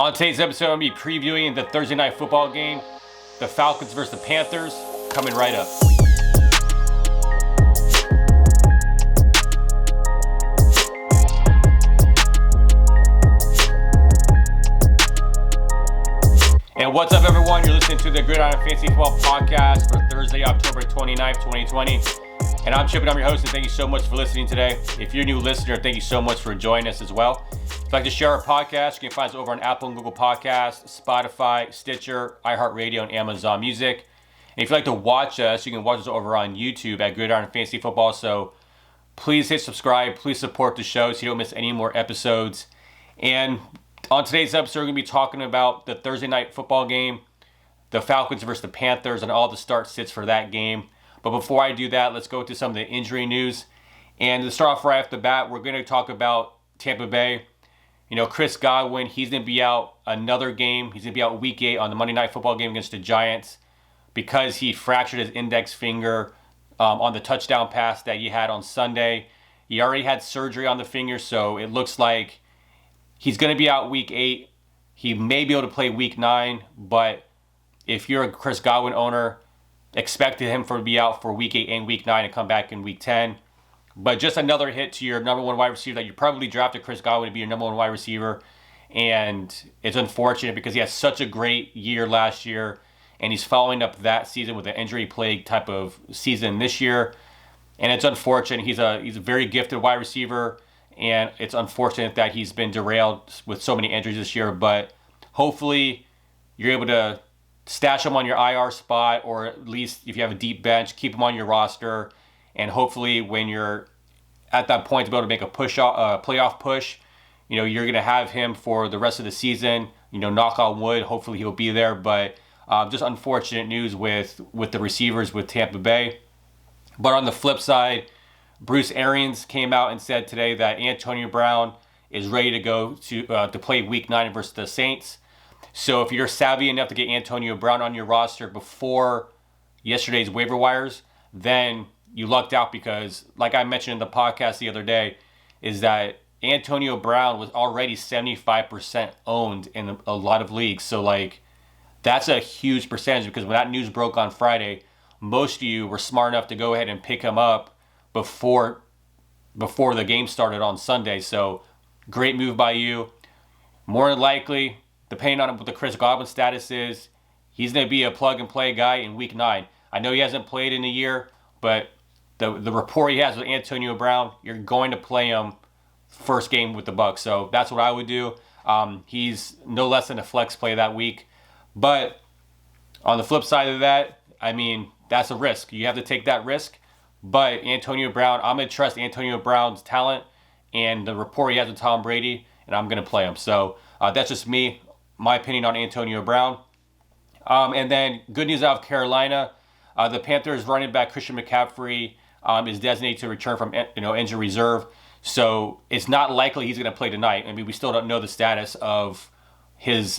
On today's episode, I'm going to be previewing the Thursday night football game, the Falcons versus the Panthers, coming right up. And what's up, everyone? You're listening to the Gridiron Fantasy Football podcast for Thursday, October 29th, 2020. And I'm Chip, and I'm your host, and thank you so much for listening today. If you're a new listener, thank you so much for joining us as well. If you'd like to share our podcast, you can find us over on Apple and Google Podcasts, Spotify, Stitcher, iHeartRadio, and Amazon Music. And if you'd like to watch us, you can watch us over on YouTube at Gridiron Fantasy Football. So please hit subscribe. Please support the show so you don't miss any more episodes. And on today's episode, we're going to be talking about the Thursday night football game, the Falcons versus the Panthers, and all the start sits for that game. But before I do that, let's go to some of the injury news. And to start off right off the bat, we're going to talk about Tampa Bay. You know, Chris Godwin, he's going to be out another game. He's going to be out week 8 on the Monday night football game against the Giants because he fractured his index finger on the touchdown pass that he had on Sunday. He already had surgery on the finger, so it looks like he's going to be out week 8. He may be able to play week 9, but if you're a Chris Godwin owner, expected him to be out for week 8 and week 9 and come back in week 10. But just another hit to your number one wide receiver that you probably drafted Chris Godwin to be your number one wide receiver. And it's unfortunate because he had such a great year last year, and he's following up that season with an injury plague type of season this year. And it's unfortunate. He's a very gifted wide receiver, and it's unfortunate that he's been derailed with so many injuries this year. But hopefully you're able to stash him on your IR spot, or at least if you have a deep bench, keep him on your roster. And hopefully when you're at that point to be able to make a playoff push, you know, you're going to have him for the rest of the season. You know, knock on wood, hopefully he'll be there. But just unfortunate news with the receivers with Tampa Bay. But on the flip side, Bruce Arians came out and said today that Antonio Brown is ready to go to play week 9 versus the Saints. So if you're savvy enough to get Antonio Brown on your roster before yesterday's waiver wires, then you lucked out because, like I mentioned in the podcast the other day, is that Antonio Brown was already 75% owned in a lot of leagues. So, like, that's a huge percentage because when that news broke on Friday, most of you were smart enough to go ahead and pick him up before the game started on Sunday. So, great move by you. More than likely, depending on what the Chris Godwin status is, he's going to be a plug-and-play guy in Week 9. I know he hasn't played in a year, but the rapport he has with Antonio Brown, you're going to play him first game with the Bucs. So that's what I would do. He's no less than a flex play that week. But on the flip side of that, I mean, that's a risk. You have to take that risk. But Antonio Brown, I'm going to trust Antonio Brown's talent and the rapport he has with Tom Brady, and I'm going to play him. So that's just me. My opinion on Antonio Brown. And then good news out of Carolina. The Panthers running back Christian McCaffrey is designated to return from injury reserve. So it's not likely he's going to play tonight. I mean, we still don't know the status of his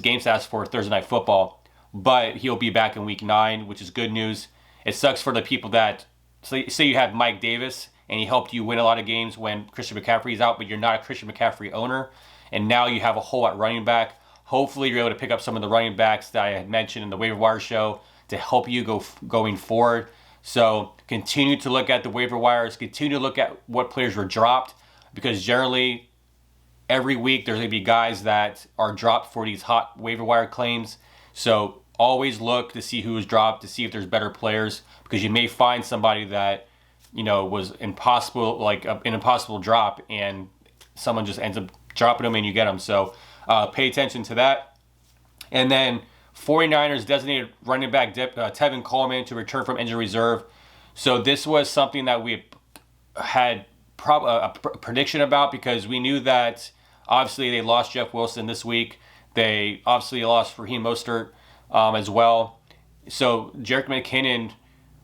game status for Thursday night football. But he'll be back in week 9, which is good news. It sucks for the people that, say you have Mike Davis and he helped you win a lot of games when Christian McCaffrey is out, but you're not a Christian McCaffrey owner. And now you have a hole at running back. Hopefully you're able to pick up some of the running backs that I had mentioned in the waiver wire show to help you going forward. So continue to look at the waiver wires. Continue to look at what players were dropped, because generally every week there's going to be guys that are dropped for these hot waiver wire claims. So always look to see who was dropped, to see if there's better players, because you may find somebody that, you know, was impossible, like an impossible drop, and someone just ends up dropping them and you get them. So pay attention to that. And then 49ers designated running back Tevin Coleman to return from injury reserve. So this was something that we had a prediction about, because we knew that obviously they lost Jeff Wilson this week. They obviously lost Raheem Mostert as well. So Jerick McKinnon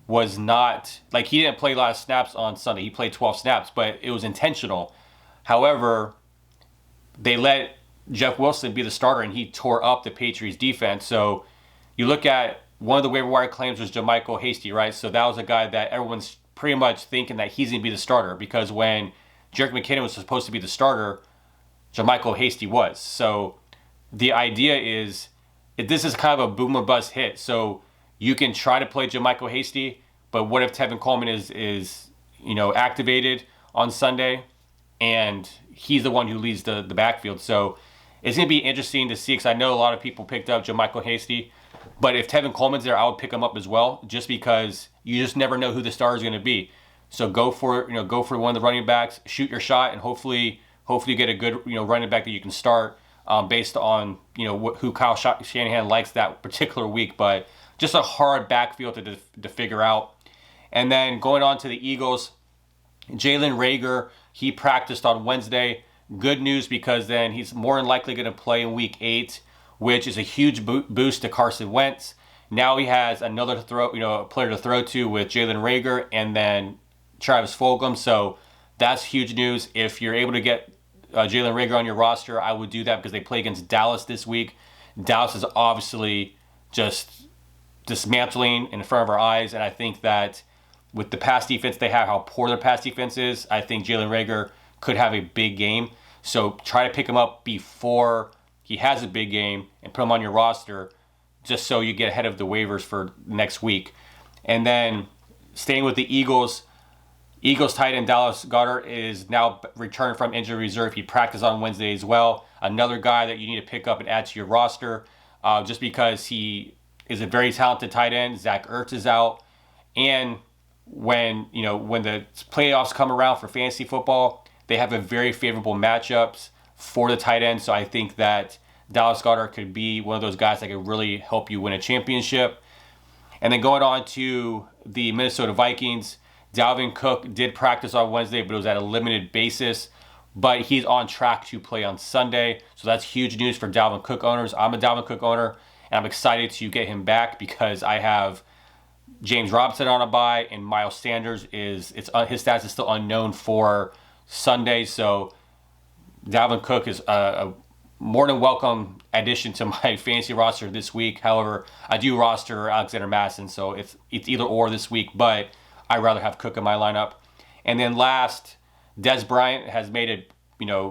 was not, like, he didn't play a lot of snaps on Sunday. He played 12 snaps, but it was intentional. However, they let Jeff Wilson be the starter, and he tore up the Patriots defense. So you look at one of the waiver wire claims was Jermichael Hastie, right? So that was a guy that everyone's pretty much thinking that he's going to be the starter, because when Jerick McKinnon was supposed to be the starter, Jermichael Hastie was. So the idea is this is kind of a boom or bust hit. So you can try to play Jermichael Hastie, but what if Tevin Coleman is activated on Sunday and he's the one who leads the backfield? So it's going to be interesting to see, because I know a lot of people picked up Jermichael Hastie, but if Tevin Coleman's there, I would pick him up as well, just because you just never know who the star is going to be. So go for one of the running backs, shoot your shot, and hopefully you get a good running back that you can start based on who Kyle Shanahan likes that particular week. But just a hard backfield to figure out. And then going on to the Eagles, Jalen Reagor, he practiced on Wednesday. Good news, because then he's more than likely going to play in Week 8, which is a huge boost to Carson Wentz. Now he has another player to throw to with Jalen Reagor and then Travis Fulgham. So that's huge news. If you're able to get Jalen Reagor on your roster, I would do that, because they play against Dallas this week. Dallas is obviously just dismantling in front of our eyes, and I think that with the pass defense they have, how poor their pass defense is, I think Jalen Reagor could have a big game. So try to pick him up before he has a big game and put him on your roster, just so you get ahead of the waivers for next week. And then staying with the Eagles tight end Dallas Goddard is now returned from injury reserve. He practiced on Wednesday as well. Another guy that you need to pick up and add to your roster, just because he is a very talented tight end. Zach Ertz is out, and when the playoffs come around for fantasy football, they have a very favorable matchups for the tight end. So I think that Dallas Goedert could be one of those guys that could really help you win a championship. And then going on to the Minnesota Vikings, Dalvin Cook did practice on Wednesday, but it was at a limited basis. But he's on track to play on Sunday. So that's huge news for Dalvin Cook owners. I'm a Dalvin Cook owner, and I'm excited to get him back, because I have James Robinson on a bye, and Miles Sanders his status is still unknown for Sunday. So Dalvin Cook is a more than welcome addition to my fantasy roster this week. However, I do roster Alexander Madison, so it's either or this week, but I'd rather have Cook in my lineup. And then last, Dez Bryant has made a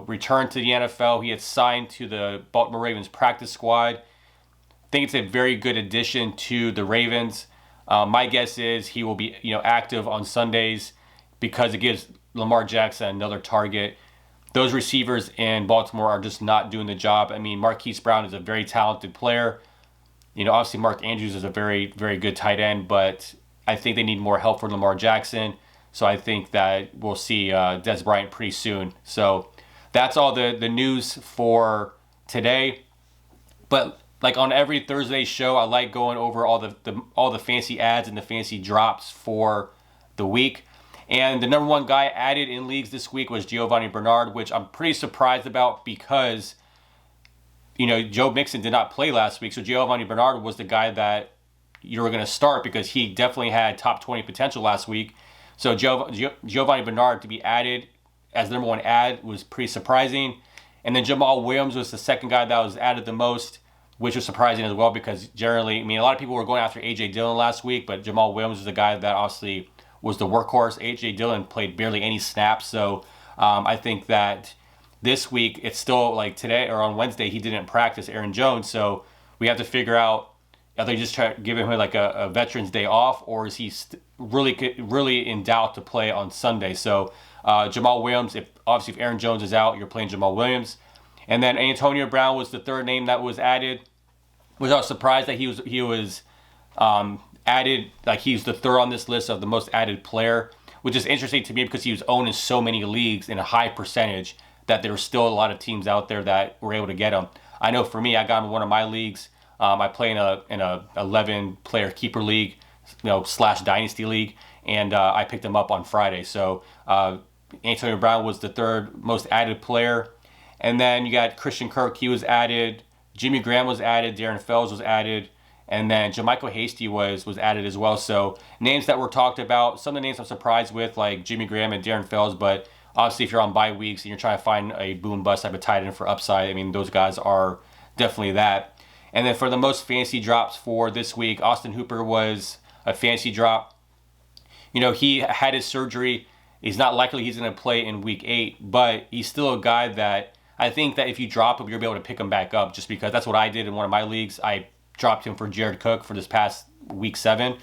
return to the NFL. He had signed to the Baltimore Ravens practice squad. I think it's a very good addition to the Ravens. My guess is he will be active on Sundays, because it gives Lamar Jackson another target. Those receivers in Baltimore are just not doing the job. I mean, Marquise Brown is a very talented player. Obviously Mark Andrews is a very, very good tight end, but I think they need more help for Lamar Jackson. So I think that we'll see Dez Bryant pretty soon. So that's all the news for today. But like on every Thursday show, I like going over all the fancy ads and the fancy drops for the week. And the number one guy added in leagues this week was Giovanni Bernard, which I'm pretty surprised about, because Joe Mixon did not play last week. So Giovanni Bernard was the guy that you were going to start, because he definitely had top 20 potential last week. So Giovanni Bernard to be added as the number one ad was pretty surprising. And then Jamal Williams was the second guy that was added the most, which was surprising as well, because generally, a lot of people were going after A.J. Dillon last week, but Jamal Williams was the guy that obviously was the workhorse. A.J. Dillon played barely any snaps. So I think that this week, it's still like today or on Wednesday, he didn't practice, Aaron Jones. So we have to figure out, are they just trying to give him like a Veterans Day off, or is he really in doubt to play on Sunday? So Jamal Williams, if Aaron Jones is out, you're playing Jamal Williams. And then Antonio Brown was the third name that was added, which I was surprised that he was added. Like, he's the third on this list of the most added player, which is interesting to me, because he was owned in so many leagues in a high percentage that there were still a lot of teams out there that were able to get him. I know for me, I got him in one of my leagues. I play in a 11-player keeper league, / dynasty league, and I picked him up on Friday. So Antonio Brown was the third most added player. And then you got Christian Kirk, he was added. Jimmy Graham was added. Darren Fells was added. And then Jermichael Hastie was added as well. So names that were talked about. Some of the names I'm surprised with, like Jimmy Graham and Darren Fells. But obviously, if you're on bye weeks and you're trying to find a boom bust type of tight end for upside, those guys are definitely that. And then for the most fantasy drops for this week, Austin Hooper was a fantasy drop. He had his surgery. He's not likely he's going to play in week 8, but he's still a guy that I think that if you drop him, you'll be able to pick him back up, just because that's what I did in one of my leagues. I dropped him for Jared Cook for this past week 7.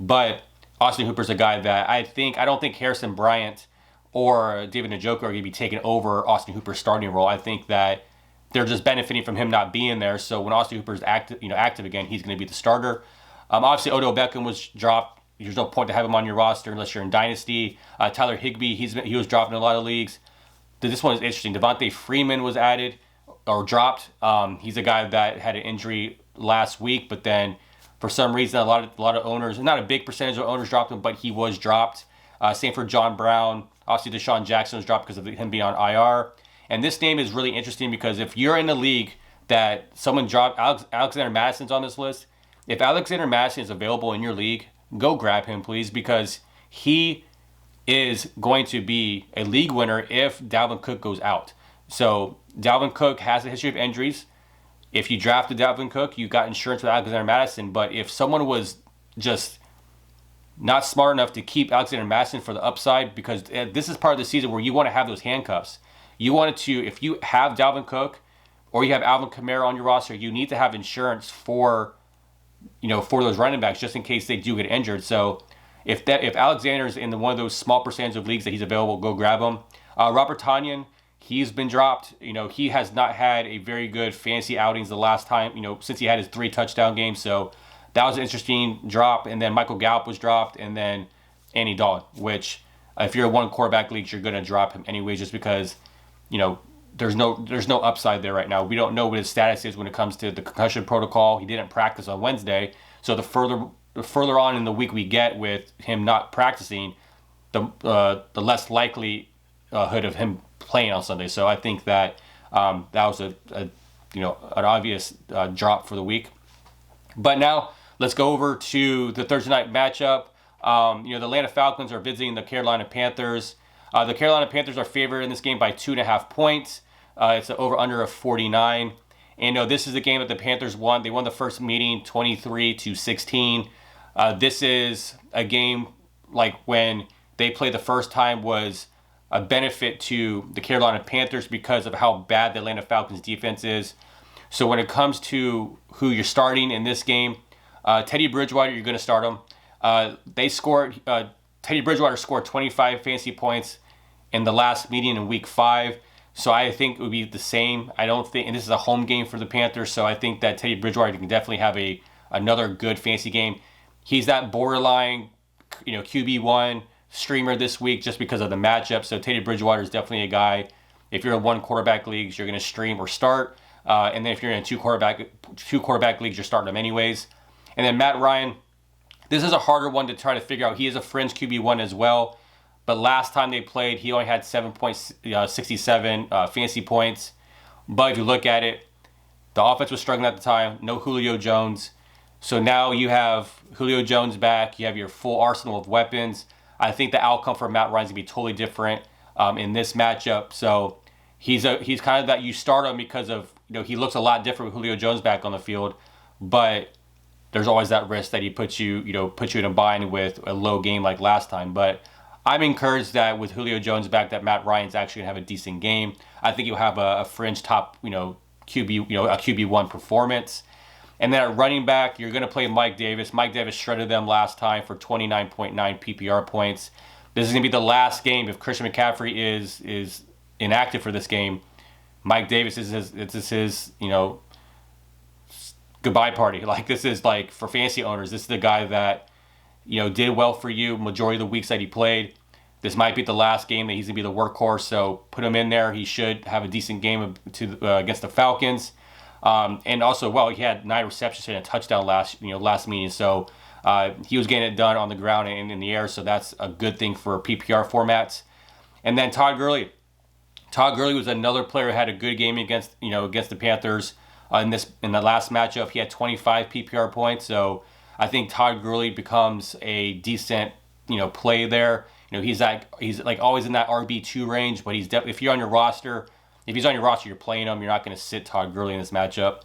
But Austin Hooper's a guy that I don't think Harrison Bryant or David Njoku are going to be taking over Austin Hooper's starting role. I think that they're just benefiting from him not being there. So when Austin Hooper's active again, he's going to be the starter. Obviously, Odell Beckham was dropped. There's no point to have him on your roster unless you're in Dynasty. Tyler Higbee, he was dropped in a lot of leagues. This one is interesting. Devante Freeman was added or dropped. He's a guy that had an injury last week, but then for some reason, a lot of owners, not a big percentage of owners dropped him, but he was dropped. Same for John Brown. Obviously, Deshaun Jackson was dropped because of him being on IR. And this name is really interesting because if you're in a league that someone dropped, Alexander Madison's on this list. If Alexander Madison is available in your league, go grab him, please, because he is going to be a league winner if Dalvin Cook goes out. So Dalvin Cook has a history of injuries. If you drafted Dalvin Cook, you got insurance with Alexander Madison. But if someone was just not smart enough to keep Alexander Madison for the upside, because this is part of the season where you want to have those handcuffs. You want to, if you have Dalvin Cook or you have Alvin Kamara on your roster, you need to have insurance for those running backs just in case they do get injured. So if Alexander's in one of those small percentage of leagues that he's available, go grab him. Robert Tanyan, he's been dropped. He has not had a very good fantasy outings the last time, since he had his 3 touchdown games. So that was an interesting drop. And then Michael Gallup was dropped, and then Andy Dalton, which if you're in one quarterback league, you're going to drop him anyway, just because, there's no upside there right now. We don't know what his status is when it comes to the concussion protocol. He didn't practice on Wednesday. So the further on in the week we get with him not practicing, the less likelihood of him playing on Sunday. So I think that that was an obvious drop for the week. But now let's go over to the Thursday night matchup. The Atlanta Falcons are visiting the Carolina Panthers. The Carolina Panthers are favored in this game by 2.5 points. It's an over-under of 49. And this is the game that the Panthers won. They won the first meeting 23-16. This is a game like when they played the first time was a benefit to the Carolina Panthers because of how bad the Atlanta Falcons defense is. So when it comes to who you're starting in this game, Teddy Bridgewater, you're going to start him. Teddy Bridgewater scored 25 fantasy points in the last meeting in week 5. So I think it would be the same. I don't think, and this is a home game for the Panthers, so I think that Teddy Bridgewater can definitely have another good fantasy game. He's that borderline, QB1 streamer this week just because of the matchup. So Teddy Bridgewater is definitely a guy. If you're in one quarterback leagues, you're going to stream or start. And then if you're in two quarterback leagues, you're starting him anyways. And then Matt Ryan, this is a harder one to try to figure out. He is a fringe QB1 as well. But last time they played, he only had 7.67 fantasy points. But if you look at it, the offense was struggling at the time. No Julio Jones. So now you have Julio Jones back. You have your full arsenal of weapons. I think the outcome for Matt Ryan's going to be totally different in this matchup. So he's kind of that you start him because of, he looks a lot different with Julio Jones back on the field. But there's always that risk that he puts you in a bind with a low game like last time. But I'm encouraged that with Julio Jones back, that Matt Ryan's actually gonna have a decent game. I think he'll have a fringe top, QB, a QB1 performance. And then at running back, you're gonna play Mike Davis. Mike Davis shredded them last time for 29.9 PPR points. This is gonna be the last game if Christian McCaffrey is inactive for this game. Mike Davis is his goodbye party. Like, this is like for fantasy owners, this is the guy that did well for you majority of the weeks that he played. This might be the last game that he's gonna be the workhorse, so put him in there. He should have a decent game against the Falcons. And also, he had 9 receptions and a touchdown last meeting, so he was getting it done on the ground and in the air, so that's a good thing for PPR formats. And then Todd Gurley. Todd Gurley was another player who had a good game against the Panthers in the last matchup. He had 25 PPR points, so I think Todd Gurley becomes a decent play there. He's like always in that RB2 range, but if he's on your roster, you're playing him. You're not going to sit Todd Gurley in this matchup.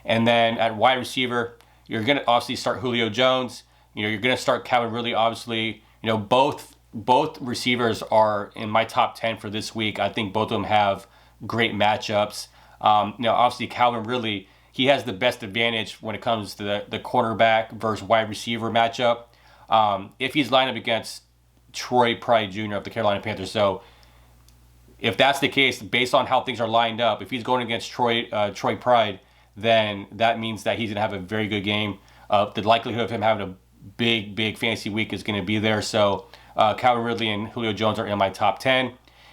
And then at wide receiver, you're going to obviously start Julio Jones. You're going to start Calvin Ridley, obviously. Both receivers are in my top 10 for this week. I think both of them have great matchups. Obviously Calvin Ridley, he has the best advantage when it comes to the cornerback versus wide receiver matchup. If he's lined up against Troy Pride Jr. of the Carolina Panthers. So if that's the case, based on how things are lined up, if he's going against Troy Pride, then that means that he's going to have a very good game. The likelihood of him having a big fantasy week is going to be there. So Calvin Ridley and Julio Jones are in my top 10.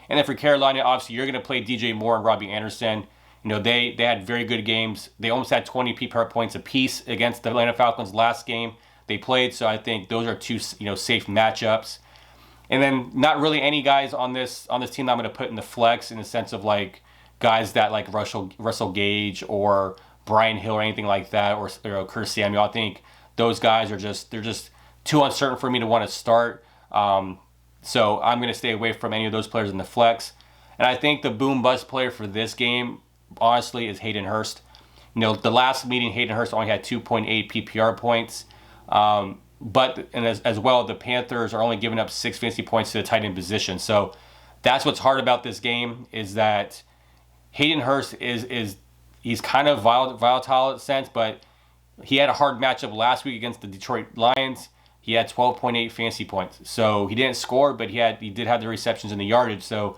And then for Carolina, obviously you're going to play DJ Moore and Robbie Anderson. They had very good games. They almost had 20 PPR points apiece against the Atlanta Falcons last game they played. So I think those are two safe matchups. And then not really any guys on this team that I'm going to put in the flex in the sense of like guys that like Russell Gage or Brian Hill or anything like that, or Curtis Samuel. I think those guys are they're just too uncertain for me to want to start. So I'm going to stay away from any of those players in the flex. And I think the boom bust player for this game, honestly, is Hayden Hurst. The last meeting, Hayden Hurst only had 2.8 PPR points. But as well, the Panthers are only giving up 6 fantasy points to the tight end position. So that's what's hard about this game, is that Hayden Hurst he's kind of volatile in a sense, but he had a hard matchup last week against the Detroit Lions. He had 12.8 fantasy points. So he didn't score, but he did have the receptions and the yardage. So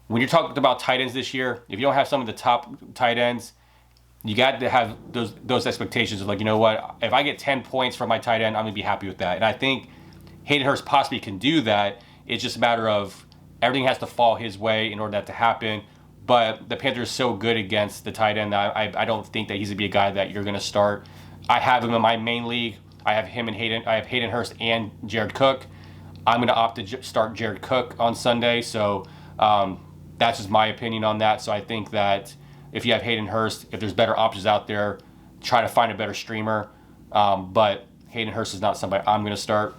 when you're talking about tight ends this year, if you don't have some of the top tight ends, you got to have those expectations of like, you know what, if I get 10 points from my tight end, I'm going to be happy with that. And I think Hayden Hurst possibly can do that. It's just a matter of everything has to fall his way in order for that to happen. But the Panthers are so good against the tight end that I don't think that he's going to be a guy that you're going to start. I have him in my main league. I have him and Hayden. I have Hayden Hurst and Jared Cook. I'm going to opt to start Jared Cook on Sunday. So that's just my opinion on that. So I think that if you have Hayden Hurst, if there's better options out there, try to find a better streamer. But Hayden Hurst is not somebody I'm going to start.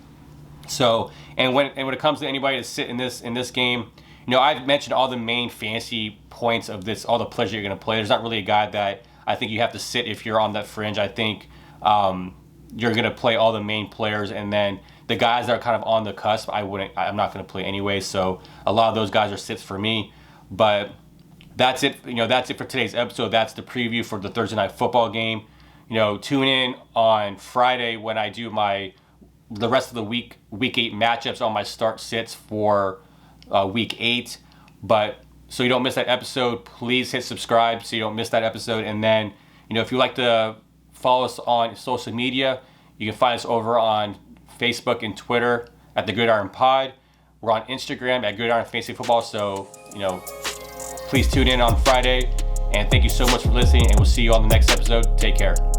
So and when it comes to anybody to sit in this game, I've mentioned all the main fantasy points of this, all the players you're going to play. There's not really a guy that I think you have to sit if you're on that fringe. I think you're going to play all the main players, and then the guys that are kind of on the cusp, I'm not going to play anyway. So a lot of those guys are sits for me. But that's it. That's it for today's episode. That's the preview for the Thursday night football game. Tune in on Friday when I do the rest of the week 8 matchups on my start sits for week 8. But so you don't miss that episode, please hit subscribe so you don't miss that episode. And then, if you like to follow us on social media, you can find us over on Facebook and Twitter at the Gridiron Pod. We're on Instagram at Gridiron Fantasy Football. So, please tune in on Friday. And thank you so much for listening, and we'll see you on the next episode. Take care.